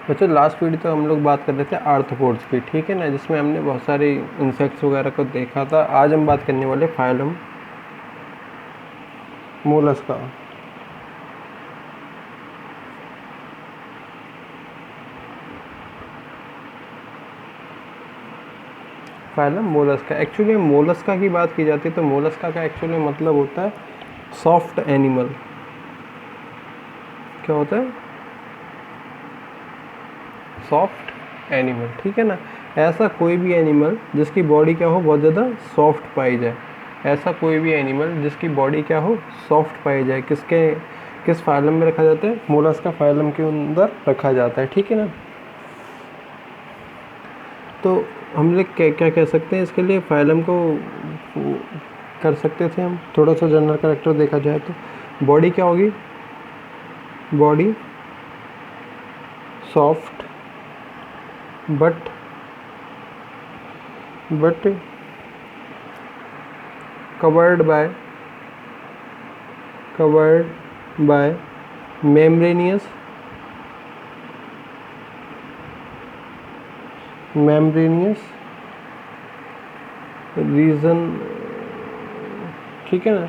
बच्चों last video तो हम लोग बात कर रहे थे आर्थ्रोपोड्स की, ठीक है ना, जिसमें हमने बहुत सारे इंसेक्ट्स वगैरह को देखा था। आज हम बात करने वाले phylum Mollusca. Phylum Mollusca, actually Mollusca की बात की जाती है तो मोलस्का का एक्चुअली मतलब होता है सॉफ्ट एनिमल। क्या होता है? सॉफ्ट एनिमल, ठीक है ना। ऐसा कोई भी एनिमल जिसकी बॉडी क्या हो, बहुत ज़्यादा सॉफ्ट पाई जाए। ऐसा कोई भी एनिमल जिसकी बॉडी क्या हो, सॉफ्ट पाई जाए, किस फाइलम में रखा जाता है? मोलस्का फाइलम के अंदर रखा जाता है, ठीक है ना। तो हम लोग क्या कह सकते हैं इसके लिए? फाइलम को कर सकते थे हम थोड़ा सा जनरल कैरेक्टर देखा जाए तो बॉडी क्या होगी? Body soft but covered by membranous region, ठीक है ना,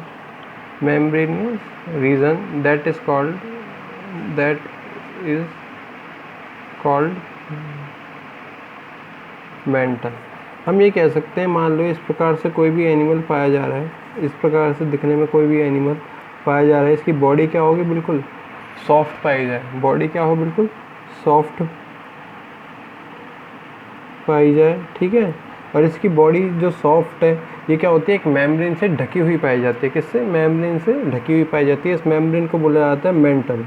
membranous region that is called mental. हम ये कह सकते हैं, मान लो इस प्रकार से कोई भी एनिमल पाया जा रहा है, इस प्रकार से दिखने में कोई भी एनिमल पाया जा रहा है, इसकी बॉडी क्या होगी? बिल्कुल सॉफ्ट पाई जाए। बॉडी क्या हो? बिल्कुल सॉफ्ट पाई जाए, ठीक है। और इसकी बॉडी जो सॉफ्ट है, ये क्या होती है? एक मेम्ब्रेन से ढकी हुई पाई जाती है। किससे? मेम्ब्रेन से ढकी हुई पाई जाती है। इस मेम्ब्रेन को बोला जाता है मेंटल,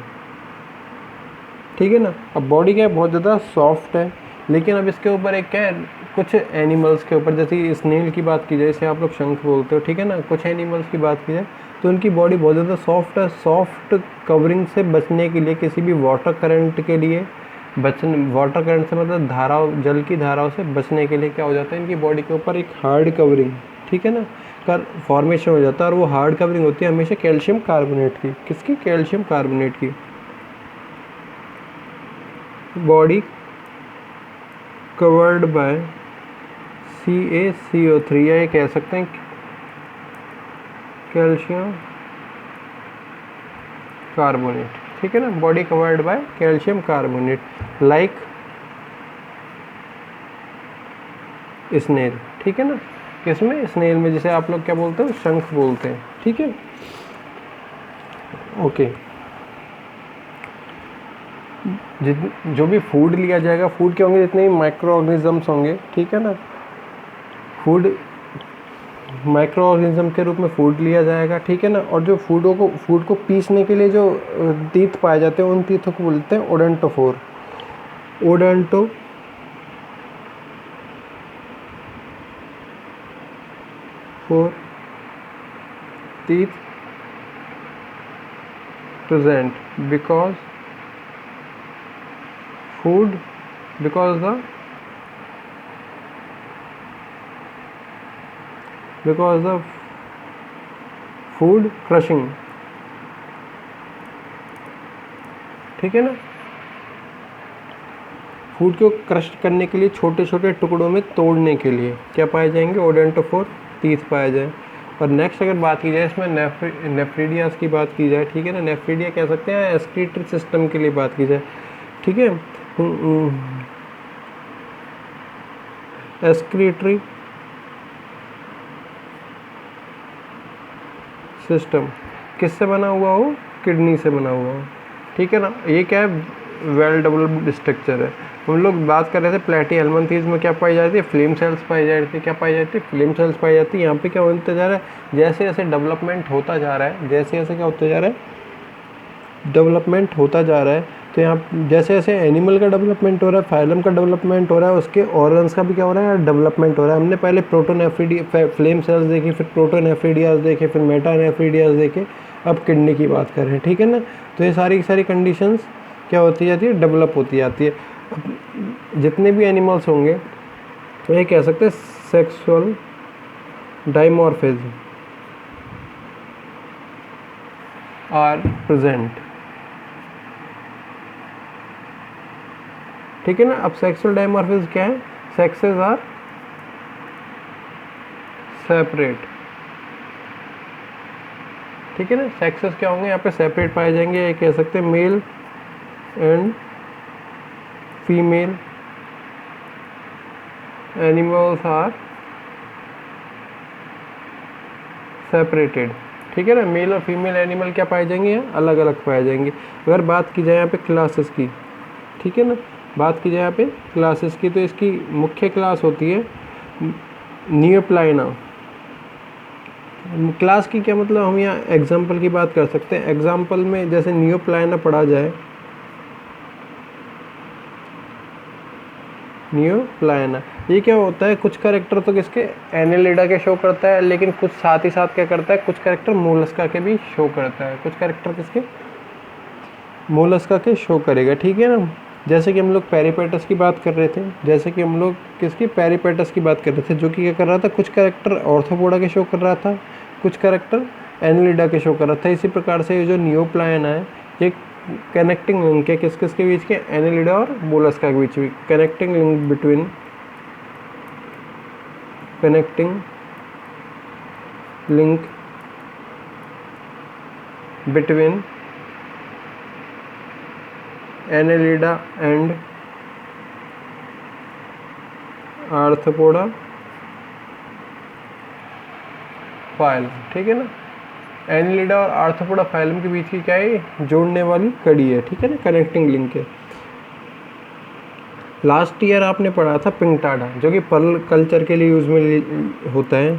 ठीक है ना। अब बॉडी क्या है? बहुत ज़्यादा सॉफ्ट है, लेकिन अब इसके ऊपर एक क्या है, कुछ एनिमल्स के ऊपर, जैसे स्नेल की बात की जाए, इसे आप लोग शंख बोलते हो, ठीक है ना। कुछ एनिमल्स की बात की जाए तो उनकी बॉडी बहुत ज़्यादा सॉफ्ट है। सॉफ्ट कवरिंग से बचने के लिए, किसी भी वाटर करंट के लिए वाटर करंट से मतलब धाराओं, जल की धाराओं से बचने के लिए क्या हो जाता है? इनकी बॉडी के ऊपर एक हार्ड कवरिंग, ठीक है ना, का फॉर्मेशन हो जाता है। और वो हार्ड कवरिंग होती है हमेशा कैल्शियम कार्बोनेट की। किसकी? कैल्शियम कार्बोनेट की। बॉडी कवर्ड बाय CaCO3, या ये कह सकते हैं कैल्शियम कार्बोनेट, ठीक है ना। Body covered by calcium carbonate like snail, ठीक है ना। किसमें? स्नेल में, जिसे आप लोग क्या बोलते हो? शंख बोलते हैं, ठीक है। ओके, जो भी फूड लिया जाएगा, फूड क्या होंगे? जितने भी माइक्रो ऑर्गेनिजम्स होंगे, ठीक है ना, फूड माइक्रो ऑर्गेनिज्म के रूप में फूड लिया जाएगा, ठीक है ना। और जो फूड को पीसने के लिए जो तीत पाए जाते हैं, उन तीतों को बोलते हैं ओडेंटोफोर। teeth present because the food crushing, ठीक है ना। फूड को क्रश करने के लिए, छोटे छोटे टुकड़ों में तोड़ने के लिए क्या पाए जाएंगे? ओडेंटोफोर टीथ पाए जाए। और नेक्स्ट अगर बात की जाए इसमें नेफ्रिडियास की बात की जाए, ठीक है ना। नेफ्रिडिया कह सकते हैं एक्सक्रीटरी सिस्टम के लिए बात की जाए, ठीक है। एक्सक्रीटरी सिस्टम किससे बना हुआ हो? किडनी से बना हुआ हो, ठीक है ना। ये क्या है? वेल डेवलप्ड स्ट्रक्चर है। हम लोग बात कर रहे थे प्लेटीहेल्मिन्थेस में क्या पाई जाती है? फ्लेम सेल्स पाई जाती है। क्या पाई जाती है? फ्लेम सेल्स पाई जाती है। यहाँ पे क्या होता जा रहा है? जैसे जैसे डेवलपमेंट होता जा रहा है, जैसे जैसे क्या होता जा रहा है? डेवलपमेंट होता जा रहा है। तो यहाँ जैसे जैसे एनिमल का डेवलपमेंट हो रहा है, फाइलम का डेवलपमेंट हो रहा है, उसके ऑर्गन्स का भी क्या हो रहा है? डेवलपमेंट हो रहा है। हमने पहले प्रोटोनेफ्रिडिया फ्लेम सेल्स देखी, फिर प्रोटोनेफ्रिडियाज देखे, फिर मेटानेफ्रिडियाज देखे, अब किडनी की बात कर रहे हैं, ठीक है ना। तो ये सारी सारी कंडीशंस क्या होती जाती है? डेवलप होती जाती है। जितने भी एनिमल्स होंगे तो ये कह सकते हैं सेक्सुअल डाइमॉर्फिज्म आर प्रेजेंट ठीक है ना। अब सेक्सुअल डायमॉर्फिज्म क्या है, सेक्सेस आर सेपरेट, ठीक है ना। सेक्सेस क्या होंगे यहाँ पे, सेपरेट पाए जाएंगे, ये कह सकते हैं male and female animals are separated, ठीक है ना। मेल और फीमेल एनिमल क्या पाए जाएंगे, अलग अलग पाए जाएंगे। अगर बात की जाए यहाँ पे क्लासेस की, ठीक है ना, बात की जाए यहाँ पे क्लासेस की, तो इसकी मुख्य क्लास होती है नियोप्लाइना। क्लास की क्या मतलब, हम यहाँ एग्जाम्पल की बात कर सकते हैं। एग्जाम्पल में जैसे नियोप्लाइना पढ़ा जाए, नियोप्लाइना ये क्या होता है, कुछ कैरेक्टर तो किसके, एनेलिडा के शो करता है, लेकिन कुछ साथ ही साथ क्या करता है, कुछ कैरेक्टर मोलस्का के भी शो करता है, कुछ कैरेक्टर किसके, मोलस्का के शो करेगा, ठीक है ना। जैसे कि हम लोग पेरिपेटस की बात कर रहे थे, जैसे कि हम लोग किसकी, पेरिपेटस की बात कर रहे थे, जो कि क्या कर रहा था, कुछ कैरेक्टर ऑर्थोपोडा के शो कर रहा था, कुछ कैरेक्टर एनेलिडा के शो कर रहा था। इसी प्रकार से ये जो नियोप्लाइना है, ये कनेक्टिंग लिंक है किस किस के बीच के, एनेलिडा और मोलस्का के बीच में, connecting link between, connecting link between Annelida and arthropoda phylum, ठीक है ना। एनेलिडा और आर्थ्रोपोडा फाइलम के बीच की क्या है, जोड़ने वाली कड़ी है, ठीक है ना, कनेक्टिंग लिंक है। लास्ट ईयर आपने पढ़ा था पिंगटाडा, जो कि पर्ल कल्चर के लिए यूज में होता है।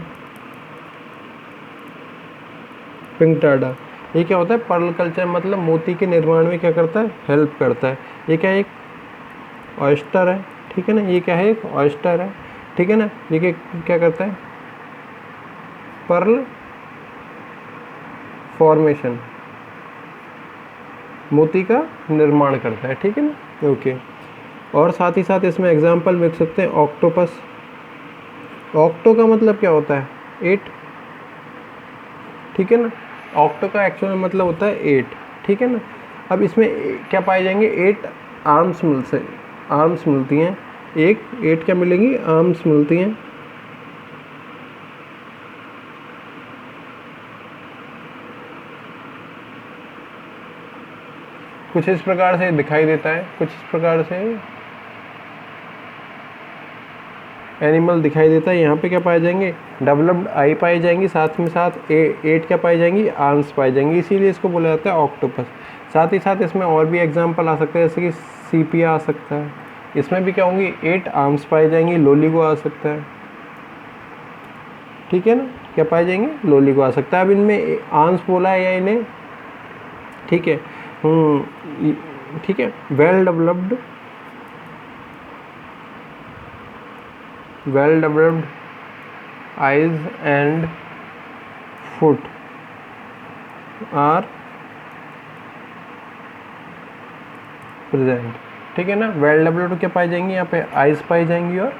पिंगटाडा ये क्या होता है, पर्ल कल्चर मतलब मोती के निर्माण में क्या करता है, हेल्प करता है। ये क्या है, एक ऑयस्टर है, ठीक है ना, ये क्या है, एक ऑयस्टर है, ठीक है ना। ये क्या करता है, पर्ल फॉर्मेशन, मोती का निर्माण करता है, ठीक है ना, ओके। और साथ ही साथ इसमें एग्जाम्पल लिख सकते हैं ऑक्टोपस। ऑक्टो का मतलब क्या होता है, 8, ठीक है ना। ऑक्टो का एक्चुअल मतलब होता है 8, ठीक है ना। अब इसमें क्या पाए जाएंगे, 8 आर्म्स मिलती हैं, एक 8 क्या मिलेंगी, आर्म्स मिलती हैं। कुछ इस प्रकार से दिखाई देता है, कुछ इस प्रकार से एनिमल दिखाई देता है। यहाँ पे क्या पाए जाएंगे, डेवलप्ड आई पाई जाएंगी, साथ में साथ 8 क्या पाई जाएंगी, आर्म्स पाई जाएंगी, इसीलिए इसको बोला जाता है ऑक्टोपस। साथ ही साथ इसमें और भी एग्जाम्पल आ सकते हैं, जैसे कि सीपिया आ सकता है, इसमें भी क्या होंगी, 8 आर्म्स पाई जाएंगी। लोलिगो आ सकता है, ठीक है ना, क्या पाए जाएंगे, लोलिगो आ सकता है। अब इनमें आर्म्स बोला है या इन्हें, ठीक है, ठीक है, well developed eyes and foot are present, ठीक है ना। वेल डेवलप्ड क्या पाई जाएंगी, यहाँ पे आइज पाई जाएंगी और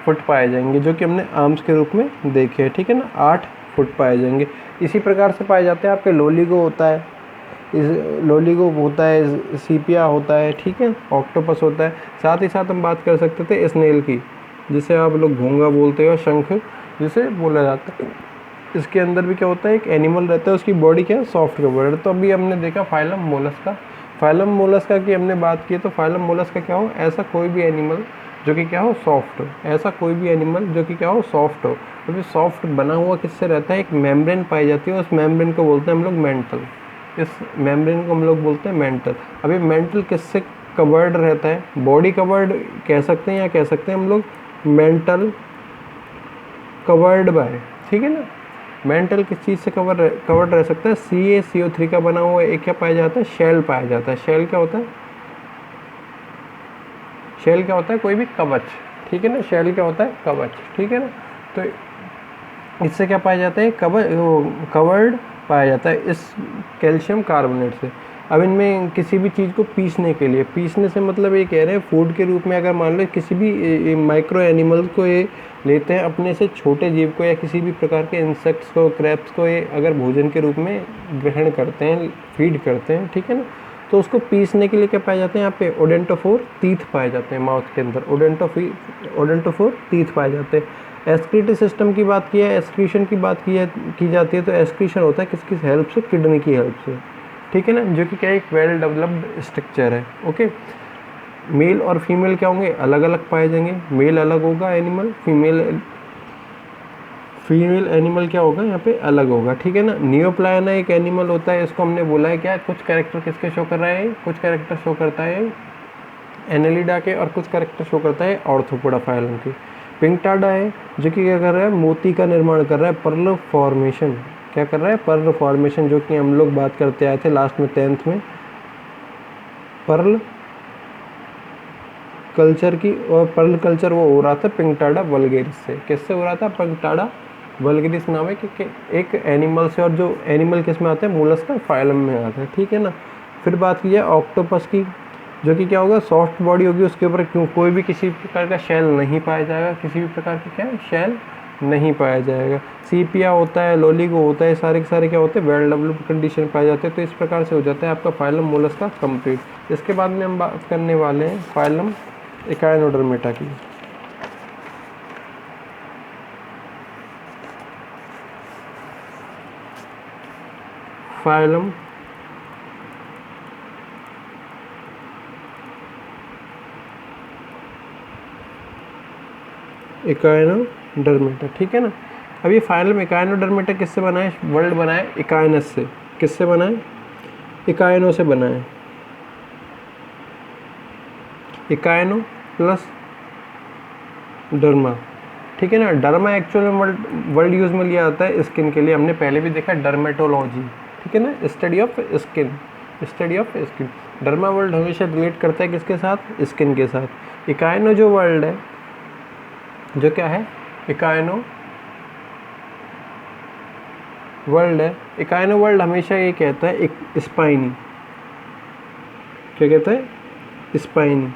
फुट पाए जाएंगे, जो कि हमने आर्म्स के रूप में देखे हैं, ठीक है ना। 8 फुट पाए जाएंगे। इसी प्रकार से पाए जाते हैं आपके लोलिगो होता है, लोलिगो होता है, सीपिया होता है, ठीक है, ऑक्टोपस होता है। साथ ही साथ हम बात कर सकते थे स्नेल की, जिसे आप लोग घोंगा बोलते हो, शंख जिसे बोला जाता है। इसके अंदर भी क्या होता है, एक एनिमल रहता है, उसकी बॉडी क्या है, सॉफ्ट कवर है। तो अभी हमने देखा फाइलम मोलस्का, फाइलम मोलस्का की हमने बात की, तो फाइलम मोलस्का क्या हो, ऐसा कोई भी एनिमल जो कि क्या हो, सॉफ्ट हो, ऐसा कोई भी एनिमल जो कि क्या हो, सॉफ्ट हो। अभी सॉफ्ट बना हुआ किससे रहता है, एक मेम्ब्रेन पाई जाती है, उस मेम्ब्रेन को बोलते हैं हम लोग मेंटल, इस मेम्ब्रेन को हम लोग बोलते हैं मेंटल। अभी मेंटल किससे कवर्ड रहता है, बॉडी कवर्ड कह सकते हैं, या कह सकते हैं हम लोग मेंटल कवर्ड बाय, ठीक है ना। मेंटल किस चीज़ से कवर्ड रह सकता है, CaCO3 का बना हुआ एक क्या पाया जाता है, शेल पाया जाता है। शेल क्या होता है, शेल क्या होता है, कोई भी कवच, ठीक है ना, शेल क्या होता है, कवच, ठीक है ना। तो इससे क्या पाया जाता है, कवर्ड पाया जाता है इस कैल्शियम कार्बोनेट से। अब इनमें किसी भी चीज़ को पीसने के लिए, पीसने से मतलब ये कह रहे हैं फूड के रूप में, अगर मान लो किसी भी माइक्रो एनिमल्स को ये लेते हैं, अपने से छोटे जीव को या किसी भी प्रकार के इंसेक्ट्स को, क्रैब्स को ये अगर भोजन के रूप में ग्रहण करते हैं, फीड करते हैं, ठीक है ना, तो उसको पीसने के लिए क्या पाए जाते हैं यहाँ पे, ओडेंटोफोर टीथ पाए जाते हैं माउथ के अंदर, ओडेंटोफोर टीथ पाए जाते हैं। एस्क्रीटरी सिस्टम की बात की है, एस्क्रीशन की बात की जाती है, तो एस्क्रीशन होता है किसकी हेल्प से, किडनी की हेल्प से, ठीक है ना, जो कि क्या एक वेल डेवलप्ड स्ट्रक्चर है। ओके, मेल और फीमेल क्या होंगे, अलग अलग पाए जाएंगे, मेल अलग होगा एनिमल, फीमेल एनिमल क्या होगा यहाँ पे अलग होगा, ठीक है ना। नियोप्लायना एक एनिमल होता है, इसको हमने बोला है क्या, कुछ कैरेक्टर किसके शो कर रहा है, कुछ कैरेक्टर शो करता है एनेलिडा के, और कुछ कैरेक्टर शो करता है ऑर्थोपोडा फाइलम के। पिंकटाडा है जो कि क्या कर रहा है, मोती का निर्माण कर रहा है, पर्ल फॉर्मेशन, क्या कर रहा है, पर्ल फॉर्मेशन, जो कि हम लोग बात करते आए थे लास्ट में 10th में, पर्ल कल्चर की। और पर्ल कल्चर वो हो रहा था पिंकटाडा वल्गेरिस से, किससे हो रहा था, पिंकटाडा वल्गेरिस नाम है कि एक एनिमल से, और जो एनिमल किस में आता है, मोलस्का फाइलम में आता है, ठीक है ना। फिर बात की जाए ऑक्टोपस की, जो कि क्या होगा, सॉफ्ट बॉडी होगी, उसके ऊपर क्यों कोई भी किसी प्रकार का शेल नहीं पाया जाएगा, किसी भी प्रकार का क्या शेल नहीं पाया जाएगा। सीपिया होता है, लोलिगो होता है, सारे के सारे क्या होते हैं, वेल डेवलप्ड कंडीशन पाए जाते हैं। तो इस प्रकार से हो जाता है आपका फाइलम मोलस्का कंप्लीट। इसके बाद में हम बात करने वाले हैं फाइलम एकाइनोडर्मेटा की। फाइलम एकाइनोडर्मेटा, ठीक है ना। अब ये फाइलम एकाइनोडर्मेटा किससे बना है, वर्ल्ड बना है इकाइनस से, किससे बना है, इकाइनो से बना है, इकाइनो प्लस डर्मा, ठीक है ना। डर्मा एक्चुअल में वर्ल्ड यूज में लिया जाता है स्किन के लिए, हमने पहले भी देखा डर्मेटोलॉजी, ठीक है ना, study of skin, study of skin. Derma world हमेशा रिलेट करता है किसके साथ, स्किन के साथ। इकाइनो जो वर्ल्ड है, जो क्या है, इकाइनो वर्ल्ड है, इकाइनो वर्ल्ड हमेशा ये कहता है एक स्पाइनी, क्या कहता है, स्पाइनी,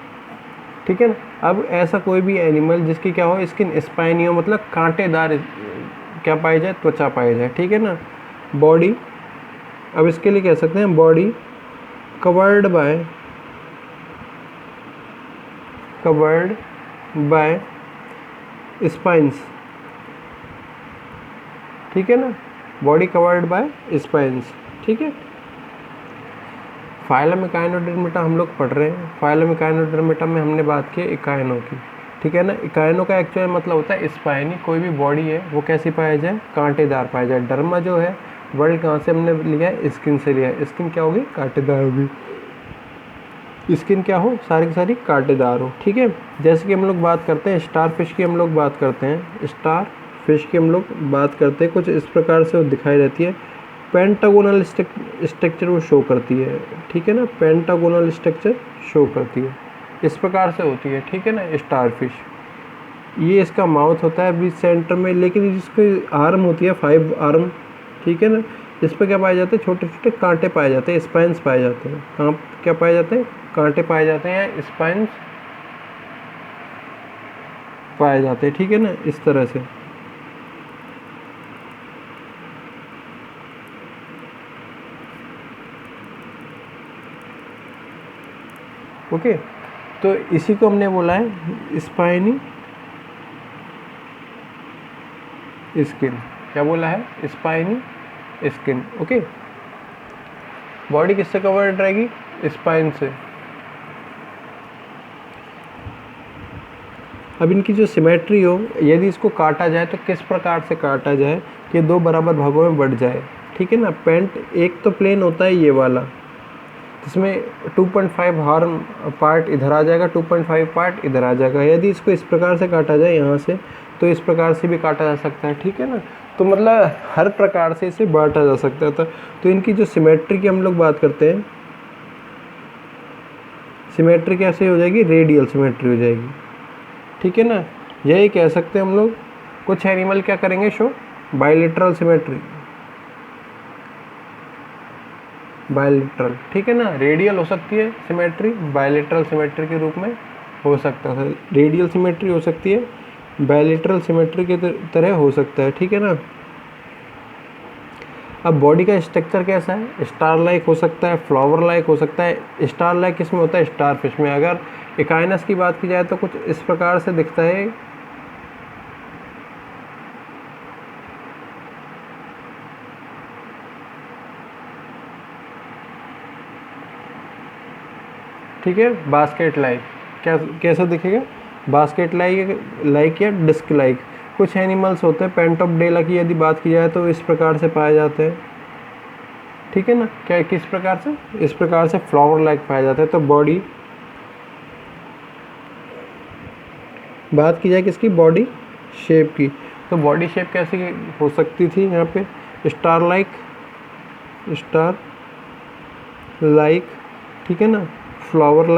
ठीक है ना। अब ऐसा कोई भी एनिमल जिसकी क्या हो, स्किन स्पाइनी हो, मतलब कांटेदार क्या पाई जाए, त्वचा पाई जाए, ठीक है ना। बॉडी, अब इसके लिए कह सकते हैं बॉडी कवर्ड बाय स्पाइंस, ठीक है ना, बॉडी कवर्ड बाय स्पाइंस, ठीक है। फाइलम एकाइनोडर्मेटा हम लोग पढ़ रहे हैं। फाइलम एकाइनोडर्मेटा में हमने बात की इकाइनो की, ठीक है ना। इकाइनो का एक्चुअल मतलब होता है स्पाइनी, कोई भी बॉडी है वो कैसी पाया जाए, कांटेदार पाया जाए। डर्मा जो है वर्ल्ड कहाँ से हमने लिया है, स्किन से लिया है। स्किन क्या होगी, कांटेदार होगी, स्किन क्या हो, सारी की सारी कांटेदार हो, ठीक है। जैसे कि हम लोग बात करते हैं स्टार फिश की, हम लोग बात करते हैं स्टार फिश की, हम लोग बात करते हैं, कुछ इस प्रकार से वो दिखाई रहती है। पेंटागोनल स्ट्रक्चर वो शो करती है, ठीक है ना, पेंटागोनल स्ट्रक्चर शो करती है, इस प्रकार से होती है, ठीक है ना, स्टार फिश। ये इसका माउथ होता है बीच सेंटर में, लेकिन जिसकी आर्म होती है 5 आर्म, ठीक है ना, इस पर क्या पाए जाते हैं, छोटे छोटे कांटे पाए जाते हैं, स्पाइंस पाए जाते हैं। कहाँ क्या पाए जाते हैं, कांटे पाए जाते हैं, स्पाइंस पाए जाते हैं, ठीक है ना, इस तरह से। ओके, तो इसी को हमने बोला है स्पाइनी स्किन, क्या बोला है, स्पाइनी स्किन। ओके, बॉडी किससे कवर्ड रहेगी, स्पाइन से। अब इनकी जो सिमेट्री हो, यदि इसको काटा जाए तो किस प्रकार से काटा जाए कि 2 बराबर भागों में बढ़ जाए, ठीक है ना। पेंट एक तो प्लेन होता है ये वाला, जिसमें 2.5 हार्म पार्ट इधर आ जाएगा, 2.5 पार्ट इधर आ जाएगा। यदि इसको इस प्रकार से काटा जाए यहाँ से, तो इस प्रकार से भी काटा जा सकता है, ठीक है ना। तो मतलब हर प्रकार से इसे बांटा जा सकता था। तो इनकी जो सिमेट्री की हम लोग बात करते हैं, सिमेट्री कैसे हो जाएगी, रेडियल सिमेट्री हो जाएगी, ठीक है ना। यही कह सकते हैं हम लोग। कुछ एनिमल क्या करेंगे, शो बायलेटरल सिमेट्री, बायलेटरल, ठीक है ना। रेडियल हो सकती है सिमेट्री, बायलेटरल सिमेट्री के रूप में हो सकता है। रेडियल सिमेट्री हो सकती है, बायलेटरल सिमेट्री के तरह हो सकता है, ठीक है ना। अब बॉडी का स्ट्रक्चर कैसा है, स्टार लाइक हो सकता है, फ्लावर लाइक हो सकता है। स्टार लाइक किसमें होता है, स्टार फिश में। अगर इकाइनस की बात की जाए तो कुछ इस प्रकार से दिखता है। ठीक है, बास्केट लाइक कैसा दिखेगा, बास्केट लाइक या डिस्क लाइक। कुछ एनिमल्स होते हैं, पेंटोपडेला की यदि बात की जाए तो इस प्रकार से पाए जाते हैं। ठीक है ना, क्या किस प्रकार से, इस प्रकार से फ्लावर लाइक पाया जाता है। तो बॉडी, बात की जाए किसकी, बॉडी शेप की, तो बॉडी शेप कैसी हो सकती थी यहाँ पे, स्टार लाइक, ठीक है ना, flower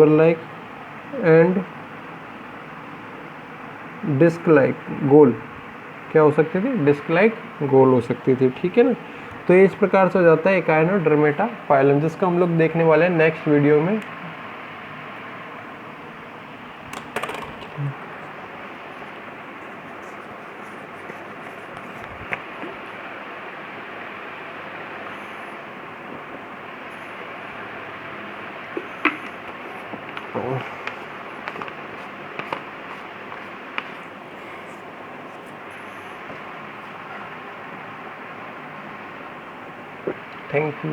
like and disc like, गोल। क्या हो सकती थी, डिस्क लाइक गोल हो सकती थी। ठीक है ना, तो ये इस प्रकार से हो जाता है एकाइनोडर्मेटा फाइलम, जिसको हम लोग देखने वाले हैं नेक्स्ट वीडियो में। Thank you.